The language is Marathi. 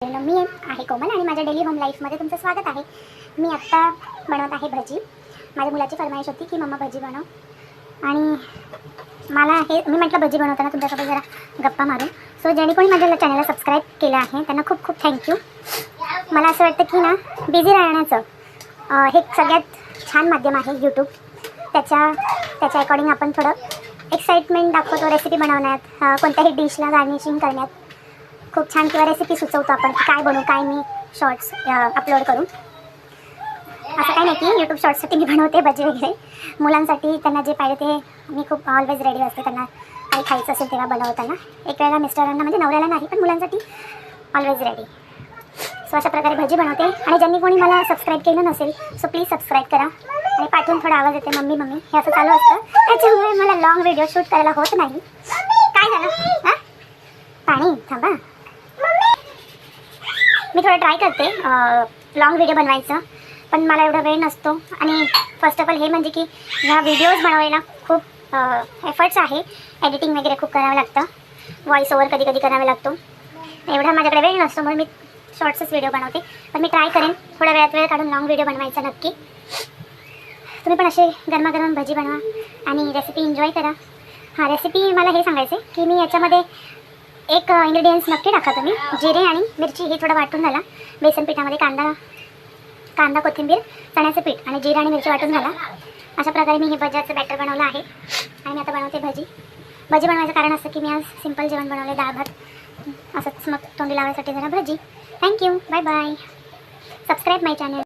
मी आहे कोमल आणि माझ्या डेली होम लाईफमध्ये तुमचं स्वागत आहे. मी आत्ता बनवत आहे भजी. माझ्या मुलाची फरमाईश होती की मम्मा भजी बनव आणि मला हे मी म्हटलं भजी बनवताना तुमच्यासोबत जरा गप्पा मारू. सो ज्यांनी कोणी माझ्या चॅनलला सबस्क्राईब केलं आहे त्यांना खूप खूप थँक्यू. मला असं वाटतं की ना बिझी राहण्याचं हे सगळ्यात छान माध्यम आहे यूट्यूब. त्याच्या अकॉर्डिंग आपण थोडं एक्साइटमेंट दाखवतो रेसिपी बनवण्यात, कोणत्याही डिशला गार्निशिंग करण्यात खूप छान किंवा रेसिपी सुचवतो आपण काय बनवू काय मी शॉर्ट्स अपलोड करून. असं काही नाही की यूट्यूब शॉर्ट्ससाठी मी बनवते भजी वगैरे. मुलांसाठी त्यांना जे पाहिजे ते मी खूप ऑलवेज रेडी असते. त्यांना काही खायचं असेल तेव्हा बनवताना एक वेळेला मिस्टरांना म्हणजे नवऱ्याला नाही पण मुलांसाठी ऑलवेज रेडी. सो अशा प्रकारे भजी बनवते. आणि ज्यांनी कोणी मला सबस्क्राईब केलं नसेल सो प्लीज सबस्क्राईब करा. आणि पाठवून थोडा आवाज येते मम्मी मम्मी हे असं चालू असतं, त्याच्यामुळे मला लॉंग व्हिडिओ शूट करायला होत नाही. काय झालं हां पाणी थांबा. मी थोडं ट्राय करते लॉंग व्हिडिओ बनवायचं पण मला एवढा वेळ नसतो. आणि फर्स्ट ऑफ ऑल हे म्हणजे की ह्या व्हिडिओज बनवायला खूप एफर्ट्स आहे. एडिटिंग वगैरे खूप करावं लागतं, व्हॉइस ओव्हर कधी कधी करावा लागतो. एवढा माझ्याकडे वेळ नसतो म्हणून मी शॉर्ट्सच व्हिडिओ बनवते. पण मी ट्राय करेन थोड्या वेळात वेळ काढून लॉंग व्हिडिओ बनवायचा नक्की. तुम्ही पण असे गरमागरम भजी बनवा आणि रेसिपी एन्जॉय करा. हां रेसिपी मला हे सांगायचं आहे की मी याच्यामध्ये एक इंग्रेडियंट्स नक्की टाका तुम्ही. जिरे आणि मिरची हे थोडं वाटून घाला. बेसन पिठामध्ये कांदा कोथिंबीर चण्याचं पीठ आणि जिरे आणि मिरची वाटून घाला. अशा प्रकारे मी हे भज्याचं बॅटर बनवलं आहे. आणि मी आता बनवते भजी. भजी बनवायचं कारण असं की मी आज सिंपल जेवण बनवले, डाळ भात असंच, मग तोंडी लावायसाठी जरा भजी. Thank you, bye bye. Subscribe my channel.